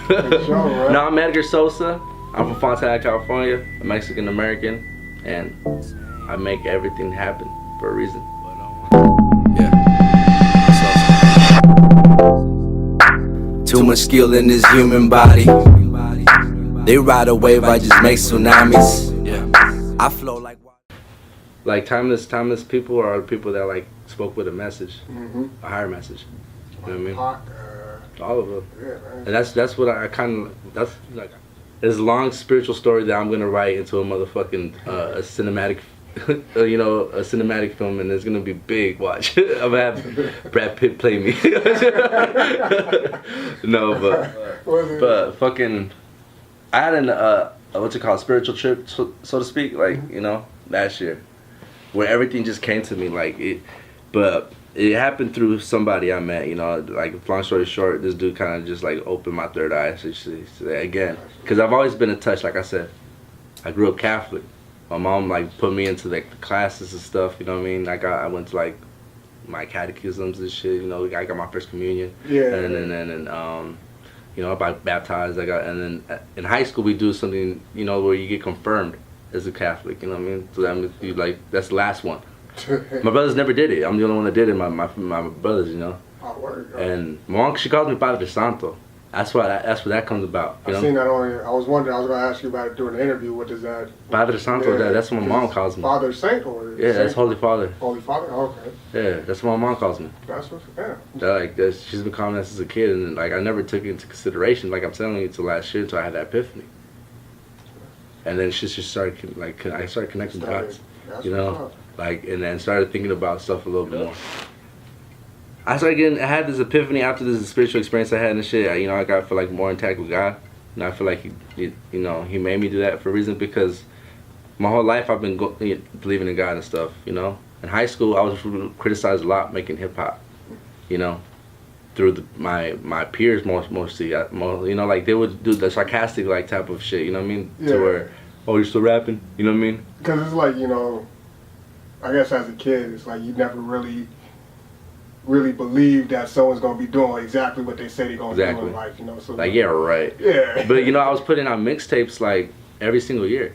Right? No, I'm Edgar Sosa. I'm from Fontana, California. I'm Mexican American, and I make everything happen for a reason. Too much skill in this human body. They ride a wave, I just make tsunamis. I flow like water. Like timeless people are people that like spoke with a message, a higher message. You know what I mean? All of them. Yeah, and that's what I kind of, that's like, it's a long spiritual story that I'm gonna write into a motherfucking a cinematic, you know, a cinematic film, and it's gonna be big. Watch, I'm gonna have Brad Pitt play me. No, but fucking, I had an what's it called, spiritual trip, so to speak, like, you know, last year, where everything just came to me, like it, but it happened through somebody I met, you know, like, long story short, this dude kind of just like opened my third eye, again, because I've always been in touch. Like I said, I grew up Catholic. My mom like put me into like the classes and stuff, you know what I mean? I went to like my catechisms and shit, you know, I got my first communion. Yeah. And then you know, I got baptized, and then in high school we do something, you know, where you get confirmed as a Catholic, you know what I mean? So that means you, like, that's the last one. My brothers never did it. I'm the only one that did it, my brothers, you know. Oh, word, and my mom, she calls me Padre Santo. That's where that comes about. You know? I've seen that on. I was wondering. I was going to ask you about it during the interview. What does that? Padre Santo. Yeah, that's what my mom calls me. Father Saint or? Yeah, Saint? that's Holy Father. Holy Father. Oh, okay. Yeah, that's what my mom calls me. That's what's She's been calling me that since a kid, and like I never took it into consideration. Like I'm telling you, until last year, until I had that epiphany. And then she just started I started connecting dots. You know, like, and then started thinking about stuff a little bit more. I had this epiphany after this spiritual experience I had and shit. You know, I got feel like more intact with God. And I feel like he you know, he made me do that for a reason, because my whole life I've been believing in God and stuff. You know, in high school I was criticized a lot making hip hop. You know, through my peers mostly. You know, like they would do the sarcastic like type of shit. You know what I mean? Yeah. To where, oh, you're still rapping. You know what I mean? Because it's like, you know, I guess as a kid, it's like you never really believe that someone's gonna be doing exactly what they say they're gonna do in life, you know. So like, yeah, right. Yeah. But you know, I was putting out mixtapes like every single year,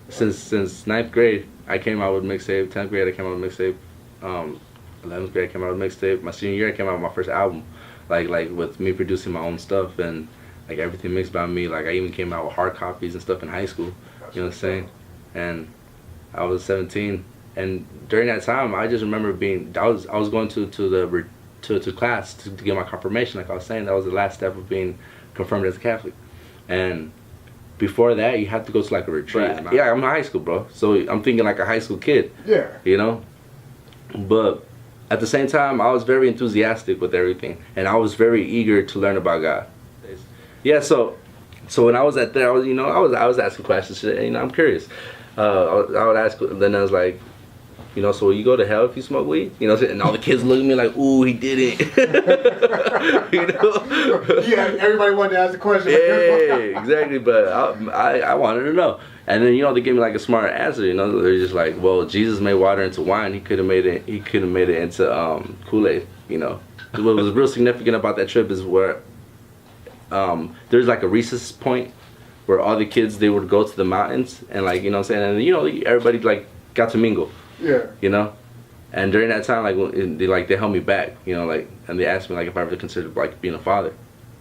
since 9th grade. I came out with mixtape. 10th grade I came out with mixtape. 11th grade I came out with mixtape. My senior year I came out with my first album, like with me producing my own stuff and like everything mixed by me. Like I even came out with hard copies and stuff in high school. You know what I'm saying? And I was 17. And during that time, I just remember I was going to class to get my confirmation. Like I was saying, that was the last step of being confirmed as a Catholic. And before that, you have to go to like a retreat. Right. Yeah, I'm in high school, bro. So I'm thinking like a high school kid. Yeah. You know? But at the same time, I was very enthusiastic with everything, and I was very eager to learn about God. Yeah. So when I was at there, I was asking questions. You know, I'm curious. I would ask. Then I was like, you know, so will you go to hell if you smoke weed? You know, and all the kids look at me like, ooh, he did it. You know? Yeah, everybody wanted to ask the question. Yeah, exactly. But I wanted to know. And then, you know, they gave me like a smart answer. You know, they're just like, well, Jesus made water into wine. He could have made it into Kool-Aid. You know, what was real significant about that trip is where there's like a recess point where all the kids, they would go to the mountains and, like, you know what I'm saying, and, you know, everybody like got to mingle. Yeah. You know, and during that time, like they held me back, you know, like, and they asked me like if I ever considered like being a father.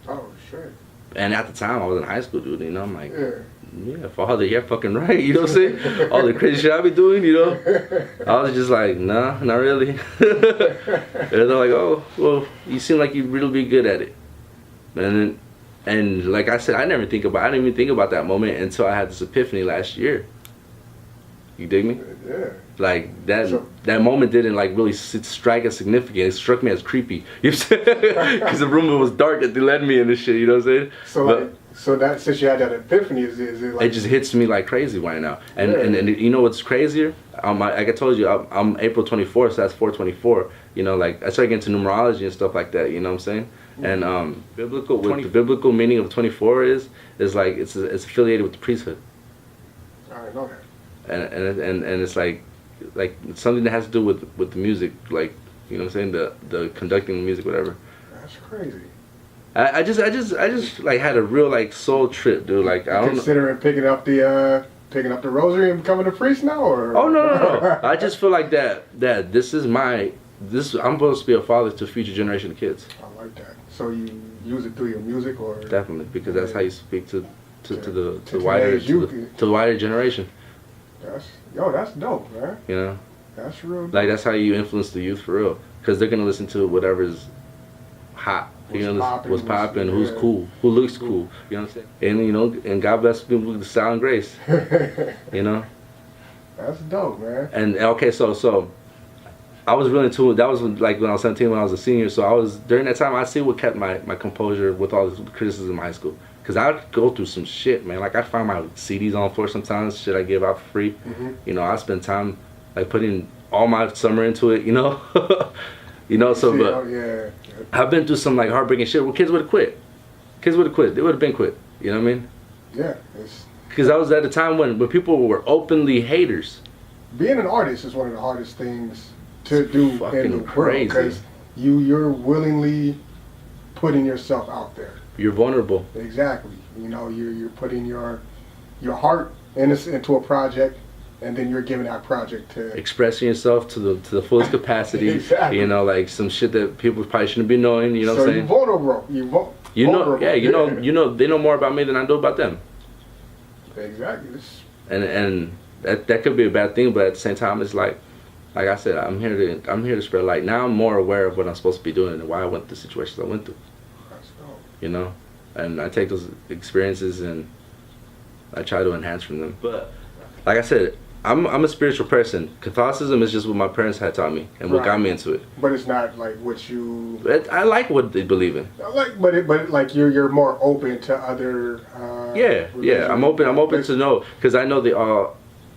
Oh shit. And at the time, I was in high school, dude. You know, I'm like, yeah, father, you're fucking right. You know what I'm saying? All the crazy shit I be doing, you know. I was just like, nah, not really. And they're like, oh, well, you seem like you'd really be good at it. And like I said, I didn't even think about that moment until I had this epiphany last year. You dig me? Yeah. Like that moment didn't like really strike as significant. It struck me as creepy. You know what I'm saying? Because the room was dark that they led me in this shit. You know what I'm saying? So that since you had that epiphany, is it like, it just hits me like crazy right now. And you know what's crazier? Like I told you, I'm April 24th, so that's 424. You know, like I started getting into numerology and stuff like that. You know what I'm saying? And the biblical meaning of 24 is like it's affiliated with the priesthood. I didn't know that. And it's like something that has to do with the music, like, you know what I'm saying, the conducting the music, whatever. That's crazy. I just like had a real like soul trip, dude. Like I don't considering picking up the rosary and becoming a priest now, or oh no. I just feel like that this is I'm supposed to be a father to future generation of kids. I like that. So you use it through your music, or definitely, because that's how you speak to the wider generation. That's dope, man. You know, that's real dope. Like that's how you influence the youth for real, because they're gonna listen to whatever's hot. What's popping, who's cool, who looks cool. You know what I'm saying? And and God bless people with the style and grace. You know. That's dope, man. And okay, so I was really into it. That was like when I was 17, when I was a senior. So I was during that time. I see what kept my composure with all the criticism in high school. Cause I'd go through some shit, man. Like I'd find my CDs on the floor sometimes. Shit I give out for free. Mm-hmm. I spend time like putting all my summer into it. So but yeah. I've been through some like heartbreaking shit where kids would have quit. They would have been quit. You know what I mean? Yeah. Because I was at a time when people were openly haters. Being an artist is one of the hardest things to do in the world, crazy. because you're willingly putting yourself out there. You're vulnerable. Exactly. You're putting your heart into a project, and then you're giving that project to expressing yourself to the fullest capacity. Exactly. Like some shit that people probably shouldn't be knowing. You know what I'm saying? So you're vulnerable. They know more about me than I do about them. Exactly. And that could be a bad thing, but at the same time, it's like I said, I'm here to spread light. Now I'm more aware of what I'm supposed to be doing and why I went through the situations I went through. That's dope. And I take those experiences and I try to enhance from them. But like I said, I'm a spiritual person. Catholicism is just what my parents had taught me and what got me into it. But it's not like what you. I like what they believe in. But like you're more open to other. Yeah. I'm open to know, because I know they all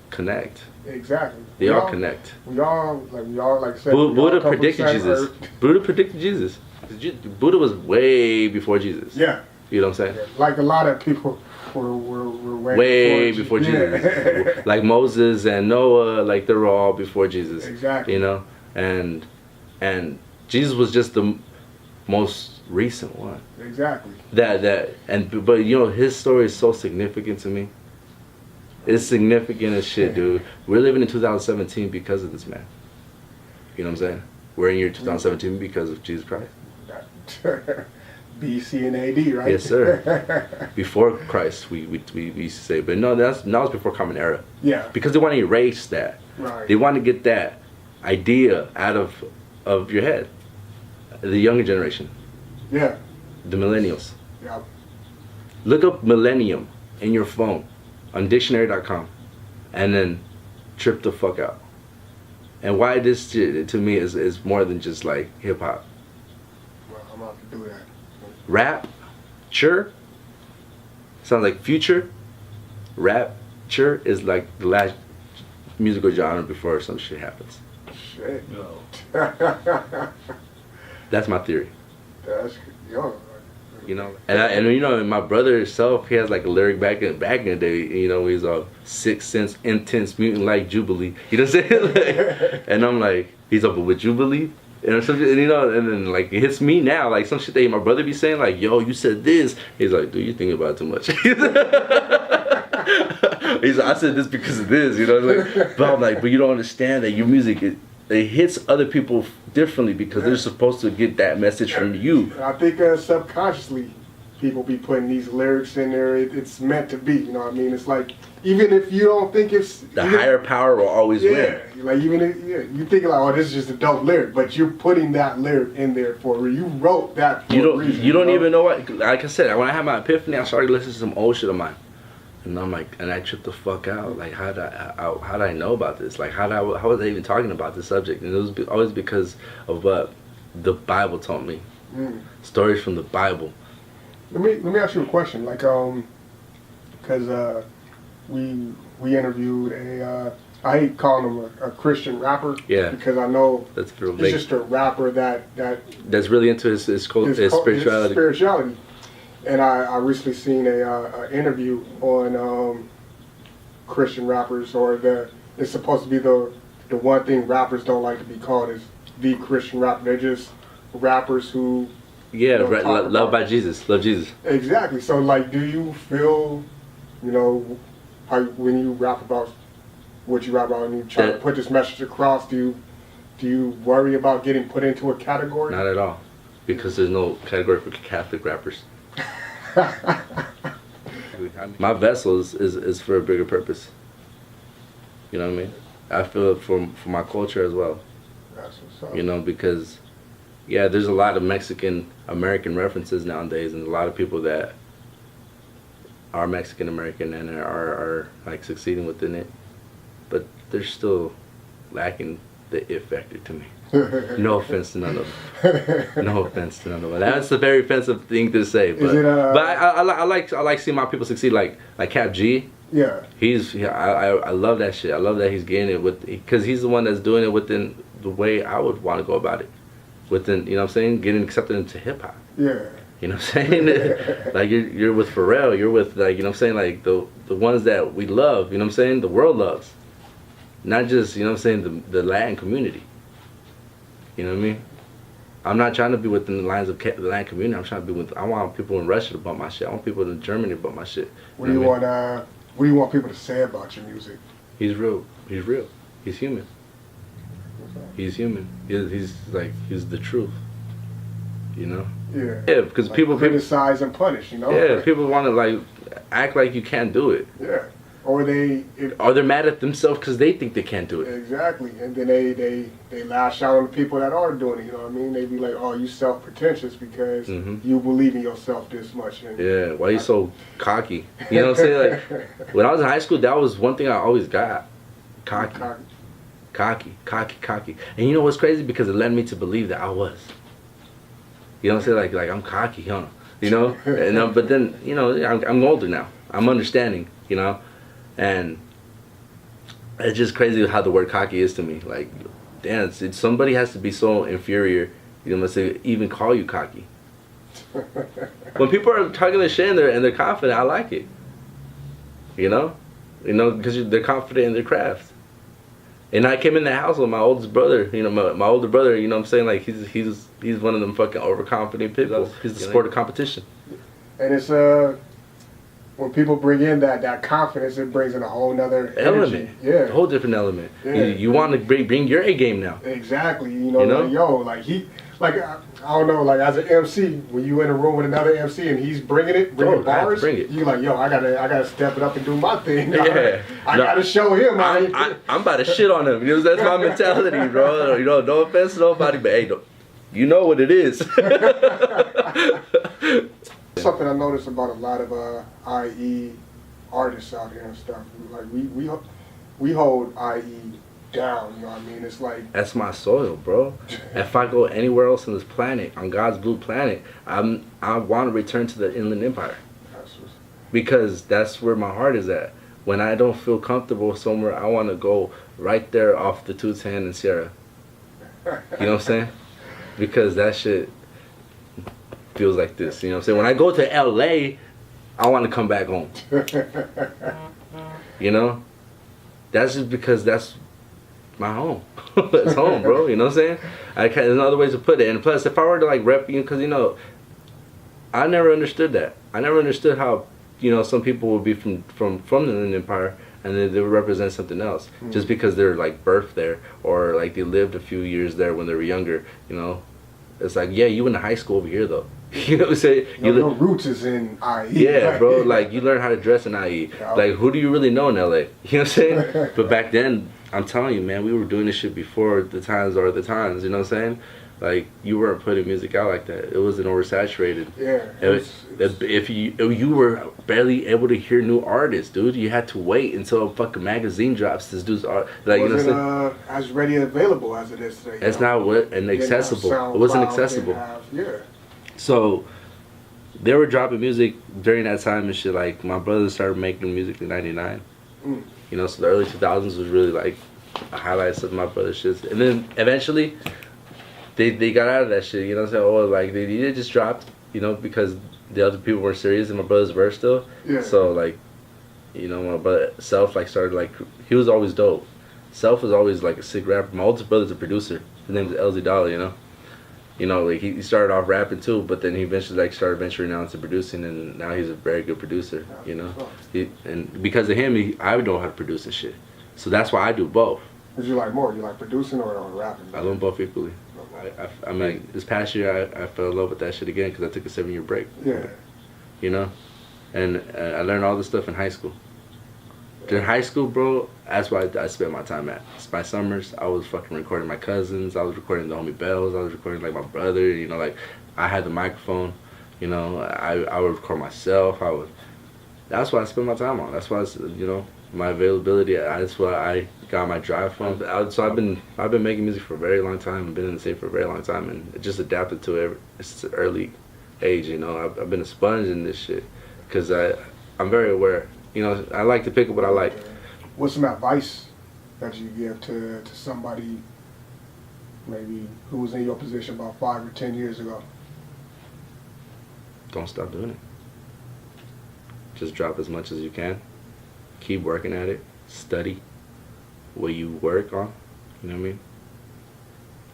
connect. Exactly. They all connect. We all like I said. Buddha predicted Jesus. Buddha predicted Jesus. Buddha was way before Jesus. Yeah. You know what I'm saying? Yeah. Like a lot of people were way before Jesus. Yeah. Like Moses and Noah, like they were all before Jesus. Exactly. And Jesus was just the most recent one. Exactly. But his story is so significant to me. It's significant as shit, dude. We're living in 2017 because of this man. You know what I'm saying? We're in year 2017 because of Jesus Christ. BC and AD, right? Yes, sir. Before Christ, we used to say, but no, that was before Common Era. Yeah. Because they want to erase that. Right. They want to get that idea out of your head. The younger generation. Yeah. The millennials. Yeah. Look up millennium in your phone on dictionary.com and then trip the fuck out. And why this shit to me is more than just like hip hop. Well, I'm about to do that. Rap, sounds like future. Rapture is like the last musical genre before some shit happens. Shit. No. That's my theory. That's And my brother himself, he has like a lyric back in the day. He's a Sixth Sense, intense mutant like Jubilee. You know what I'm saying? And I'm like, he's up with Jubilee. And then like it hits me now, like some shit that my brother be saying, like, yo, you said this. He's like, dude, you thinking about it too much. He's like, I said this because of this, but I'm like, but you don't understand that your music it hits other people differently because they're supposed to get that message from you. I think subconsciously people be putting these lyrics in there. It's meant to be, you know what I mean? It's like, even if you don't think it's... The higher power will always win. Like even if you think like, oh, this is just a dope lyric, but you're putting that lyric in there for you wrote that for a reason. You don't even know what... Like I said, when I had my epiphany, I started listening to some old shit of mine. And I'm like, and I tripped the fuck out. Like, how did I know about this? Like, how was I even talking about this subject? And it was always because of what the Bible taught me. Stories from the Bible. Let me ask you a question. Like, because we interviewed I hate calling him a Christian rapper. Yeah. Because I know that's he's just a rapper that's really into his spirituality. And I recently seen a interview on Christian rappers, or it's supposed to be the one thing rappers don't like to be called is the Christian rapper. They're just rappers who Yeah, you know, love by Jesus. Love Jesus. Exactly. So, like, do you feel, you know, how when you rap about what you rap about and you try to put this message across, do you worry about getting put into a category? Not at all, because there's no category for Catholic rappers. My vessel is for a bigger purpose. You know what I mean? I feel it for my culture as well. That's what's up. You know, because yeah, there's a lot of Mexican American references nowadays, and a lot of people that are Mexican American and are like succeeding within it, but they're still lacking the it factor to me. No offense to none of them. No offense to none of them. That's a very offensive thing to say, but I like seeing my people succeed. Like Cap G. Yeah. I love that shit. I love that he's getting it because he's the one that's doing it within the way I would want to go about it. Within, you know what I'm saying, getting accepted into hip hop. Yeah. You know what I'm saying? Like you're with Pharrell, you're with, like, you know what I'm saying, like the ones that we love, you know what I'm saying, the world loves. Not just, you know what I'm saying, the Latin community. You know what I mean? I'm not trying to be within the lines of the Latin community. I'm trying to be with, I want people in Russia to bump my shit. I want people in Germany to bump my shit. What do you want people to say about your music? He's real. He's real. He's human. He's human. He's the truth. You know? Yeah. Yeah, because like people criticize and punish, you know? Yeah, people want to like act like you can't do it. Yeah. Or they're mad at themselves because they think they can't do it. Exactly. And then they lash out on the people that are doing it, you know what I mean? They be like, oh, you self-pretentious because you believe in yourself this much. And yeah, why you so cocky? You know what I'm saying? Like, when I was in high school, that was one thing I always got. Cocky. And you know what's crazy? Because it led me to believe that I was. You know what I'm saying? Like I'm cocky, huh? You know? And but then, you know, I'm older now. I'm understanding, you know? And it's just crazy how the word cocky is to me. Like, damn, somebody has to be so inferior, you know, to even call you cocky. When people are talking this shit and they're confident, I like it. You know, because they're confident in their craft. And I came in the house with my oldest brother. You know, my older brother. You know what I'm saying? Like he's one of them fucking overconfident people. He's the sport of competition. And it's when people bring in that confidence, it brings in a whole nother element. Yeah, a whole different element. Yeah. You want to bring your A game now. Exactly. You know? Like, yo, like I don't know, like as an MC, when you in a room with another MC and he's bringing bars, you like, yo, I gotta step it up and do my thing. Yeah. I gotta show him. I'm about to shit on him. You know, that's my mentality, bro. You know, no offense to nobody, but hey, you know what it is. Something I noticed about a lot of IE artists out here and stuff. Like we hold IE down, you know what I mean? It's like, that's my soil, bro. If I go anywhere else on this planet, on God's blue planet, I want to return to the Inland Empire. Because that's where my heart is at. When I don't feel comfortable somewhere, I want to go right there off the 210 and Sierra. You know what I'm saying? Because that shit feels like this, you know what I'm saying? When I go to LA, I want to come back home. You know? That's just because that's my home. That's home, bro. You know what I'm saying? There's other ways to put it. And plus, if I were to like rep you, because, you know, I never understood that. I never understood how, you know, some people would be from the Inland Empire and then they would represent something else just because they're like birthed there or like they lived a few years there when they were younger. You know, it's like, yeah, you went to high school over here though. You know what I'm saying? Your roots is in IE. Yeah, bro. Like you learn how to dress in IE. Like who do you really know in LA? You know what I'm saying? But back then, I'm telling you, man, we were doing this shit before the times are the times. You know what I'm saying? Like you weren't putting music out like that. It wasn't oversaturated. Yeah. If you were barely able to hear new artists, dude, you had to wait until a fucking magazine drops. This dude's art, like, you know, as ready and available as it is today. It's not accessible. It wasn't accessible. Yeah. So they were dropping music during that time and shit. Like my brother started making music in '99. You know, so the early 2000s was really like a highlights of my brother's shit. And then eventually they got out of that shit. You know what I'm saying? Oh, like they just dropped. You know, because the other people weren't serious and my brother's verse still. Yeah. So like, you know, my brother Self like started like he was always dope. Self was always like a sick rapper. My oldest brother's a producer. His name is LZ Dollar. You know. You know, like he started off rapping too, but then he eventually like started venturing out into producing, and now he's a very good producer. You know, and because of him, I know how to produce and shit. So that's why I do both. What you like more? You like producing or rapping? I love both equally. I mean, this past year I fell in love with that shit again because I took a 7-year break. Yeah. You know, and I learned all this stuff in high school. During high school, bro, that's why I spent my time at. My summers, I was fucking recording my cousins. I was recording the homie Bells. I was recording like my brother. You know, like I had the microphone. You know, I would record myself. That's what I spent my time on. That's why you know, my availability. That's what I got my drive from. So I've been making music for a very long time. I've been in the scene for a very long time, and it just adapted to it. It's an early age. You know, I've been a sponge in this shit because I'm very aware. You know, I like to pick up what I like. What's some advice that you give to somebody maybe who was in your position about 5 or 10 years ago? Don't stop doing it. Just drop as much as you can. Keep working at it. Study what you work on. You know what I mean?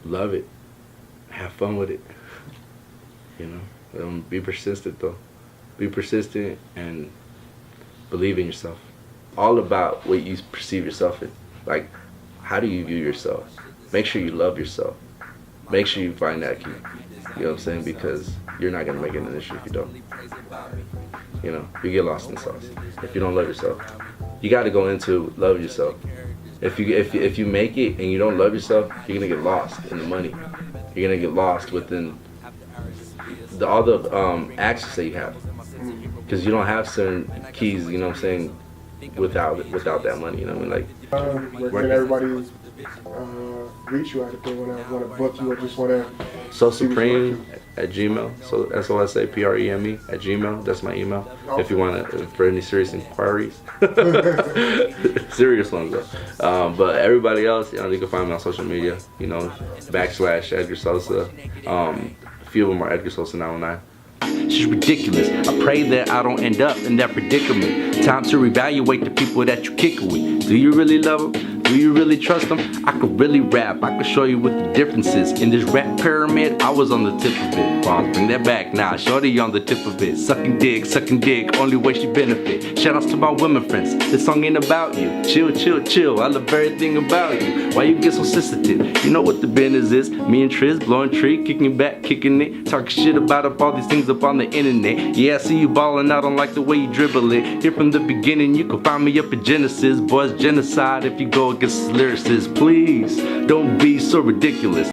Love it. Have fun with it. You know? Be persistent though. Be persistent and believe in yourself. All about what you perceive yourself in. Like, how do you view yourself? Make sure you love yourself. Make sure you find that key. You know what I'm saying? Because you're not gonna make it in the industry if you don't. You know, you get lost in the sauce if you don't love yourself. You got to go into love yourself. If you make it and you don't love yourself, you're gonna get lost in the money. You're gonna get lost within all the access that you have. Because you don't have certain keys, you know what I'm saying, without that money, you know what I mean? Like, where can everybody reach you at if they want to book you or just want to? So Supreme at Gmail. So SOSAPREME at Gmail. That's my email. If you want to, for any serious inquiries, serious ones though. But everybody else, you know, you can find me on social media. You know, / Edgar Sosa. A few of them are Edgar Sosa 919. She's ridiculous. I pray that I don't end up in that predicament. Time to reevaluate the people that you kick with. Do you really love them? Do you really trust them? I could really rap. I could show you what the difference is. In this rap pyramid, I was on the tip of it. Bombs, bring that back now. Shorty on the tip of it. Sucking dick, only way she benefit. Shoutouts to my women friends. This song ain't about you. Chill, chill, chill. I love everything about you. Why you get so sensitive? You know what the business is. Me and Triz blowing tree, kicking back, kicking it. Talking shit about all these things up on the internet. Yeah, I see you balling out. I don't like the way you dribble it. Here from the beginning, you can find me up at Genesis. Boys, genocide if you go against lyricists. Please, don't be so ridiculous.